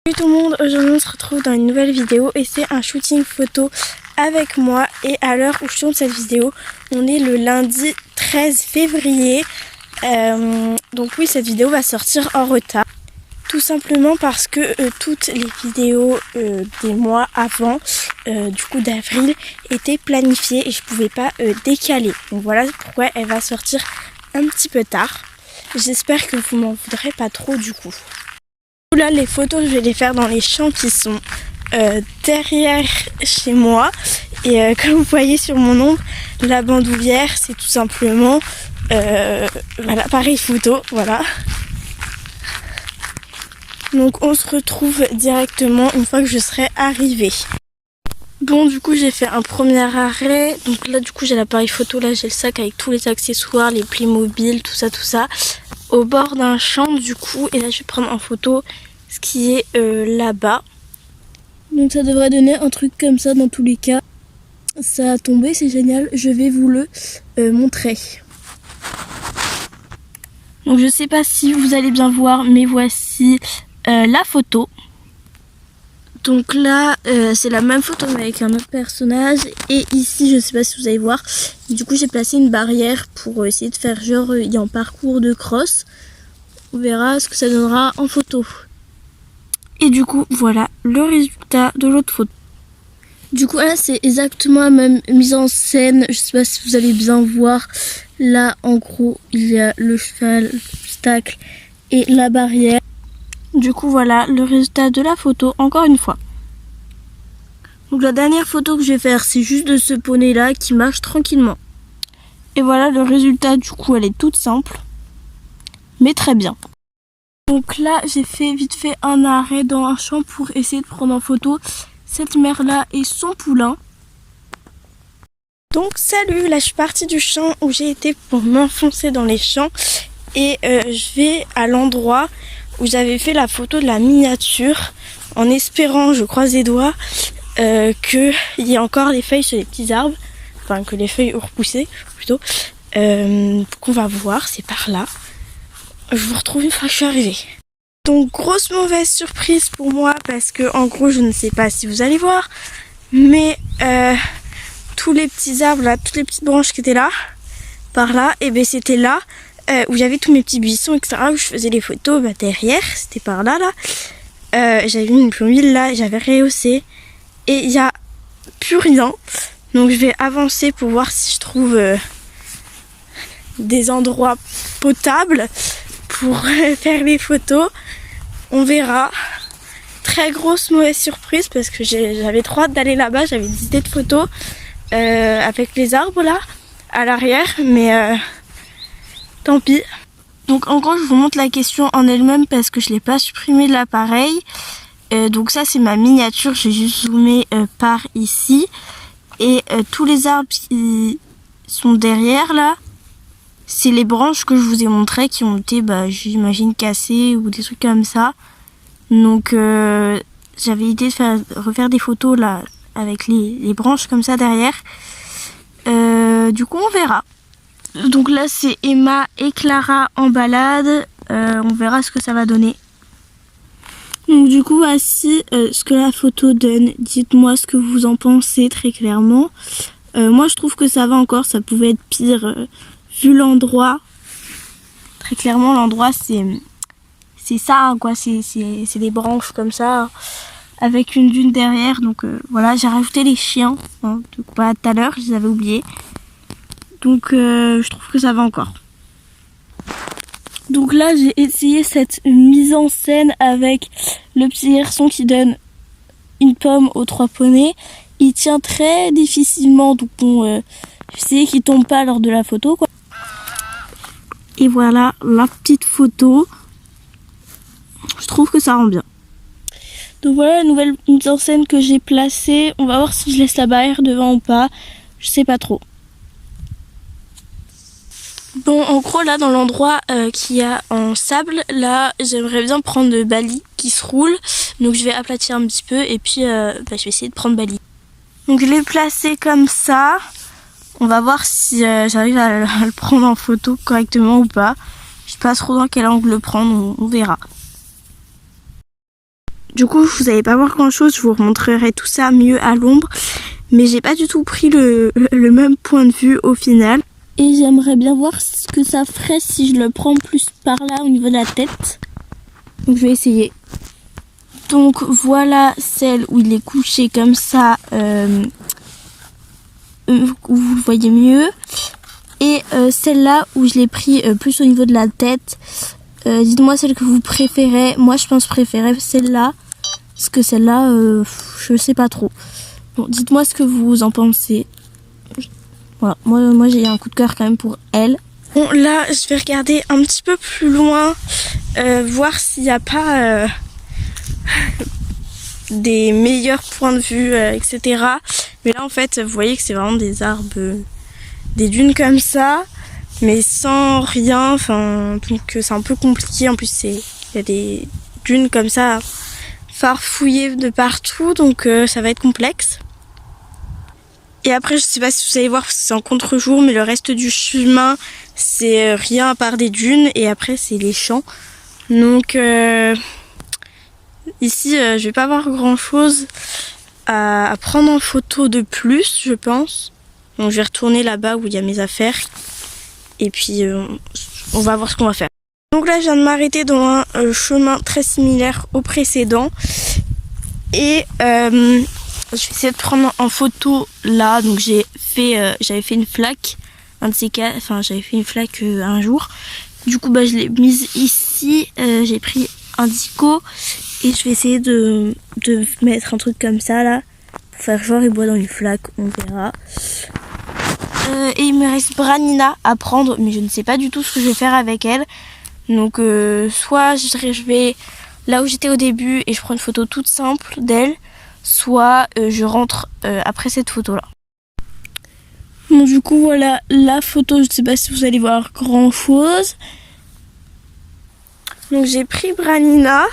Salut tout le monde, aujourd'hui on se retrouve dans une nouvelle vidéo et c'est un shooting photo avec moi. Et à l'heure où je tourne cette vidéo, on est le lundi 13 février. Donc oui, cette vidéo va sortir en retard. Tout simplement parce que toutes les vidéos des mois avant, du coup d'avril, étaient planifiées et je pouvais pas décaler. Donc voilà pourquoi elle va sortir un petit peu tard. J'espère que vous m'en voudrez pas trop du coup. Là, les photos, je vais les faire dans les champs qui sont derrière chez moi. Et comme vous voyez sur mon ombre, la bandoulière, c'est tout simplement l'appareil photo. Voilà. Donc on se retrouve directement une fois que je serai arrivée. Bon, du coup j'ai fait un premier arrêt. Donc là du coup j'ai l'appareil photo, là j'ai le sac avec tous les accessoires, les Playmobil, tout ça. Au bord d'un champ du coup, et là je vais prendre en photo ce qui est là-bas. Donc ça devrait donner un truc comme ça dans tous les cas. Ça a tombé, c'est génial, je vais vous le montrer. Donc je sais pas si vous allez bien voir, mais voici la photo. Donc là c'est la même photo mais avec un autre personnage. Et ici je sais pas si vous allez voir, du coup j'ai placé une barrière pour essayer de faire genre il y a un parcours de cross. On verra ce que ça donnera en photo. Et du coup voilà le résultat de l'autre photo. Du coup là c'est exactement la même mise en scène. Je sais pas si vous allez bien voir. Là en gros il y a le cheval, l'obstacle et la barrière. Du coup voilà le résultat de la photo encore une fois. Donc la dernière photo que je vais faire c'est juste de ce poney là qui marche tranquillement. Et voilà le résultat, du coup elle est toute simple mais très bien. Donc là j'ai fait vite fait un arrêt dans un champ pour essayer de prendre en photo cette mère là et son poulain. Donc salut, là je suis partie du champ où j'ai été pour m'enfoncer dans les champs. Et je vais à l'endroit où j'avais fait la photo de la miniature en espérant, je croise les doigts, qu'il y ait encore les feuilles sur les petits arbres. Enfin que les feuilles ont repoussé plutôt. Qu'on va voir, c'est par là. Je vous retrouve une fois que je suis arrivée. Donc grosse mauvaise surprise pour moi parce que en gros je ne sais pas si vous allez voir, mais tous les petits arbres là, toutes les petites branches qui étaient là, par là, et ben c'était là où j'avais tous mes petits buissons etc. Où je faisais les photos derrière, c'était par là j'avais mis une plomбille là, j'avais rehaussé et il n'y a plus rien. Donc je vais avancer pour voir si je trouve des endroits potables pour faire les photos. On verra. Très grosse mauvaise surprise parce que j'avais trop hâte d'aller là-bas. J'avais des idées de photos avec les arbres là à l'arrière, mais tant pis. Donc en gros je vous montre la question en elle-même parce que je l'ai pas supprimé de l'appareil. Donc ça c'est ma miniature, j'ai juste zoomé par ici. Et tous les arbres qui sont derrière là, c'est les branches que je vous ai montrées qui ont été, j'imagine, cassées ou des trucs comme ça. Donc j'avais idée de refaire des photos là avec les branches comme ça derrière. Du coup on verra. Donc là c'est Emma et Clara en balade. On verra ce que ça va donner. Donc du coup voici ce que la photo donne. Dites-moi ce que vous en pensez très clairement. Moi je trouve que ça va encore, ça pouvait être pire vu l'endroit. Très clairement l'endroit c'est ça hein, quoi, c'est des branches comme ça avec une dune derrière. Donc voilà, j'ai rajouté les chiens hein, tout à l'heure, je les avais oubliés. Donc je trouve que ça va encore. Donc là j'ai essayé cette mise en scène avec le petit garçon qui donne une pomme aux trois poneys. Il tient très difficilement, donc bon, j'essayais qu'il tombe pas lors de la photo quoi. Et voilà la petite photo. Je trouve que ça rend bien. Donc voilà la nouvelle mise en scène que j'ai placée. On va voir si je laisse la barrière devant ou pas. Je sais pas trop. Bon, en gros là dans l'endroit qu'il y a en sable, là j'aimerais bien prendre de Bali qui se roule. Donc je vais aplatir un petit peu et puis je vais essayer de prendre Bali. Donc je l'ai placé comme ça. On va voir si j'arrive à le prendre en photo correctement ou pas. Je sais pas trop dans quel angle le prendre, on verra. Du coup, vous n'allez pas voir grand chose, je vous remontrerai tout ça mieux à l'ombre. Mais j'ai pas du tout pris le même point de vue au final. Et j'aimerais bien voir ce que ça ferait si je le prends plus par là au niveau de la tête. Donc je vais essayer. Donc voilà celle où il est couché comme ça, où vous le voyez mieux. Et celle-là où je l'ai pris plus au niveau de la tête. Dites-moi celle que vous préférez. Moi je pense préférer celle-là. Parce que celle-là, je sais pas trop. Bon, dites-moi ce que vous en pensez. Voilà, moi j'ai un coup de cœur quand même pour elle. Bon là je vais regarder un petit peu plus loin. Voir s'il n'y a pas des meilleurs points de vue, etc. Mais là en fait vous voyez que c'est vraiment des arbres, des dunes comme ça, mais sans rien, enfin donc c'est un peu compliqué. En plus il y a des dunes comme ça farfouillées de partout, donc ça va être complexe. Et après je sais pas si vous allez voir parce que c'est en contre-jour, mais le reste du chemin c'est rien à part des dunes et après c'est les champs. Donc ici je vais pas avoir grand chose à prendre en photo de plus, je pense. Donc je vais retourner là-bas où il y a mes affaires et puis on va voir ce qu'on va faire. Donc là je viens de m'arrêter dans un chemin très similaire au précédent et je vais essayer de prendre en photo là. Donc j'avais fait une flaque, j'avais fait une flaque un jour. Du coup je l'ai mise ici, j'ai pris un dico et je vais essayer de mettre un truc comme ça là pour faire genre il boit dans une flaque, on verra. Et il me reste Branina à prendre, mais je ne sais pas du tout ce que je vais faire avec elle. Donc soit je vais là où j'étais au début et je prends une photo toute simple d'elle, soit je rentre après cette photo là. Bon du coup voilà la photo, je ne sais pas si vous allez voir grand chose. Donc j'ai pris Branina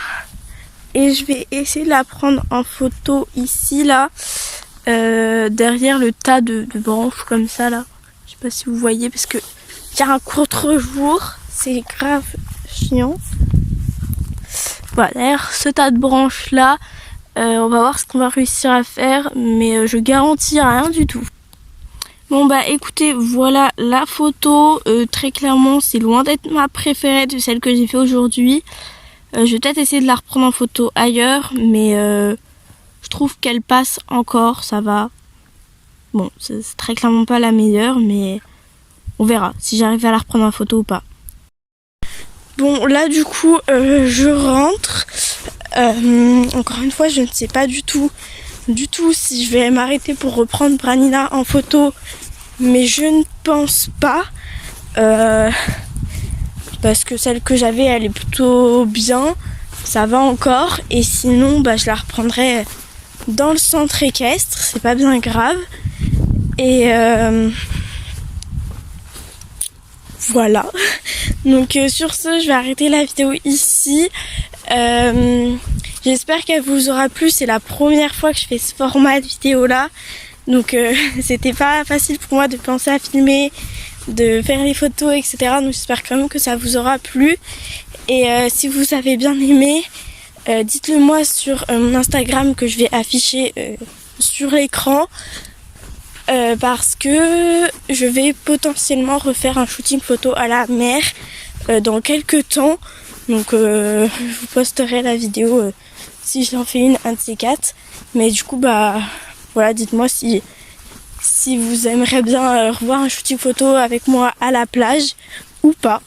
et je vais essayer de la prendre en photo ici là, derrière le tas de branches comme ça là. Je sais pas si vous voyez parce que il y a un contre-jour, c'est grave chiant. Voilà, derrière ce tas de branches là, on va voir ce qu'on va réussir à faire, mais je garantis rien du tout. Bon bah écoutez, voilà la photo, très clairement c'est loin d'être ma préférée de celle que j'ai fait aujourd'hui. Je vais peut-être essayer de la reprendre en photo ailleurs, mais je trouve qu'elle passe encore, ça va. Bon, c'est très clairement pas la meilleure, mais on verra si j'arrive à la reprendre en photo ou pas. Bon là du coup je rentre. Encore une fois je ne sais pas du tout si je vais m'arrêter pour reprendre Branina en photo, mais je ne pense pas parce que celle que j'avais elle est plutôt bien, ça va encore, et sinon je la reprendrai dans le centre équestre, c'est pas bien grave. Et voilà, donc sur ce je vais arrêter la vidéo ici. J'espère qu'elle vous aura plu, c'est la première fois que je fais ce format de vidéo là, donc c'était pas facile pour moi de penser à filmer, de faire les photos, etc. Donc j'espère quand même que ça vous aura plu, et si vous avez bien aimé, dites-le moi sur mon Instagram que je vais afficher sur l'écran, parce que je vais potentiellement refaire un shooting photo à la mer dans quelques temps. Donc je vous posterai la vidéo si j'en fais un de ces quatre. Mais du coup voilà, dites-moi si vous aimeriez bien revoir un shooting photo avec moi à la plage ou pas.